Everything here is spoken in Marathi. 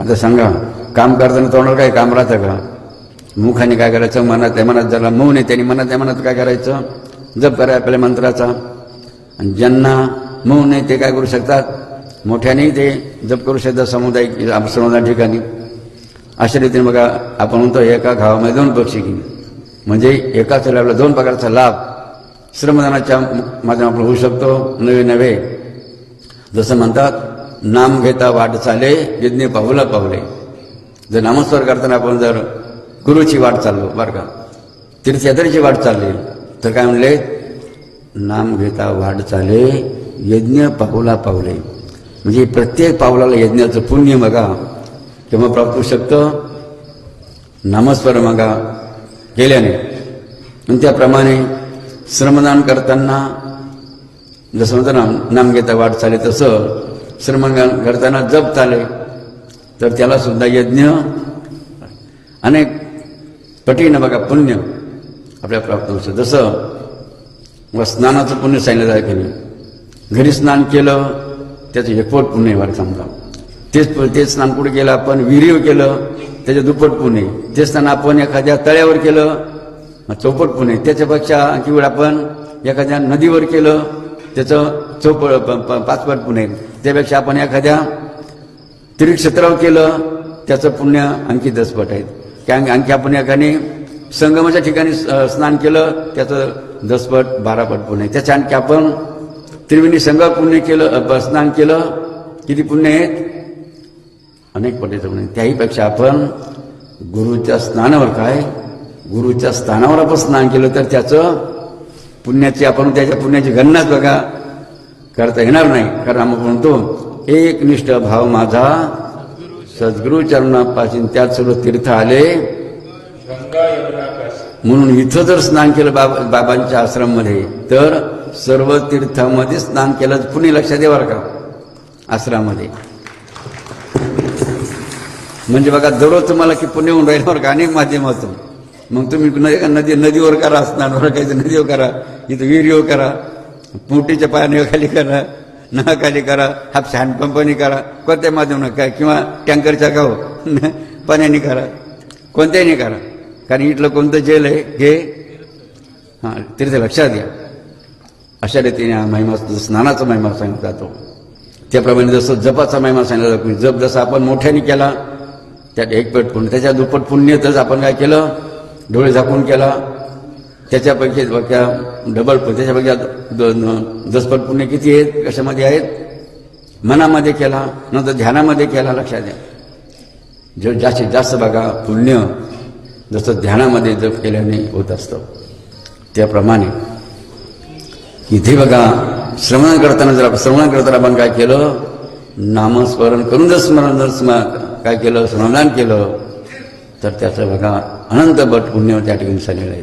आता सांगा, काम करताना तोंडावर काय काम राहतं का? मुखाने काय करायचं, मनात ज्याला मौन आहे त्यांनी मनात काय करायचं, जप करायला आपल्या मंत्राचा. आणि ज्यांना मौन नाही ते काय करू शकतात, मोठ्याने ते जप करू शकतात समुदाय ठिकाणी. अशा रीतीने बघा आपण म्हणतो एका घावामध्ये दोन पक्षी की, म्हणजे एकाच वेळेला दोन प्रकारचा लाभ श्रमदानाच्या माध्यमातून होऊ शकतो. नवे जसं म्हणतात, नाम घेता वाट चाले यज्ञ पाऊला पावले. जर नामस्वर करताना आपण जर गुरुची वाट चाललो बरं का, तीर्थयात्रेची वाट चालली तर काय म्हणले, नाम घेता वाट चाले यज्ञ पाऊला पावले. म्हणजे प्रत्येक पावलाला यज्ञाचं पुण्य बघा केव्हा प्राप्त होऊ शकतं, नामस्वर बघा केल्याने. आणि त्याप्रमाणे श्रमदान करताना जसं म्हणतं ना, नाम घेता वाट चाले, तसं श्रमदान करताना जप चाले तर त्याला सुद्धा यज्ञ अनेक पटीनं बघा पुण्य आपल्याला प्राप्त होऊ शकतं. जसं स्नानाचं पुण्य सांगितलं जाय की नाही, घरी स्नान केलं त्याचं एकपट पुण्य वाट समजा. तेच स्नान कुठे केलं आपण, विहिरीवर केलं त्याचं दुप्पट पुण्य. ते स्नान आपण एखाद्या तळ्यावर केलं चौपट पुण्य. त्याच्यापेक्षा किंवा आपण एखाद्या नदीवर केलं त्याचं पाचपट पुण्य. त्यापेक्षा आपण एखाद्या तीर्थक्षेत्रावर केलं त्याचं पुण्य आणखी 10 पट आहेत. आणखी आपण एखादी संगमाच्या ठिकाणी स्नान केलं त्याचं 10 पट 12 पट पुण्य. त्याच्या आणखी आपण त्रिवेणी संगम पुण्य केलं, स्नान केलं, किती पुण्य आहेत, अनेक पटीचं पुण्य. त्याहीपेक्षा आपण गुरुच्या स्नानावर गुरुच्या स्थानावर आपण स्नान केलं तर त्याचं पुण्याची त्याच्या पुण्याची गणनाच बघा करता येणार नाही. कारण आपण म्हणतो, एकनिष्ठ भाव माझा सद्गुरु चरणापासून त्यात सर्व तीर्थ आले. म्हणून इथं जर स्नान केलं बाबांच्या आश्रममध्ये तर सर्व तीर्थामध्ये स्नान केलं पुण्य. लक्षात द्या बरं का, आश्रमामध्ये म्हणजे बघा दररोज तुम्हाला की पुण्य होऊन राहिल्यावर का अनेक माध्यमातून. मग तुम्ही नदीवर करा, स्नानावर काही नदीवर करा, इथं विहिरीवर करा, मोठीच्या पाण्याखाली करा, नळाखाली करा, हापशा हँडपंपानी करा, कोणत्या माध्यमानं काय, किंवा टँकरच्या गाव पाण्याने करा, कोणत्याही करा. कारण इथलं कोणतं जेल आहे हे तीर्थ लक्षात घ्या. अशा रीतीने महिमा स्नानाचा महिमा सांगितला जातो. त्याप्रमाणे जसं जपाचा महिमा सांगितला जातो, जप जसं आपण मोठ्याने केला त्यात एकपट पुण्य, त्याच्या दुप्पट पुण्य तसं आपण काय केलं, डोळे झाकून केला त्याच्यापैकी डबल त्याच्यापैकी 10 पट पुण्य किती आहेत, कशामध्ये आहेत, मनामध्ये केला, नंतर ध्यानामध्ये केला. लक्षात द्या, जो जास्तीत जास्त बघा पुण्य जसं ध्यानामध्ये जप केल्याने होत असतं. त्याप्रमाणे इथे बघा श्रवण करताना आपण काय केलं, नामस्मरण करून जर काय केलं, श्रवणदान केलं तर त्याचं बघा अनंत पट पुण्य त्या ठिकाणी झालेलं आहे.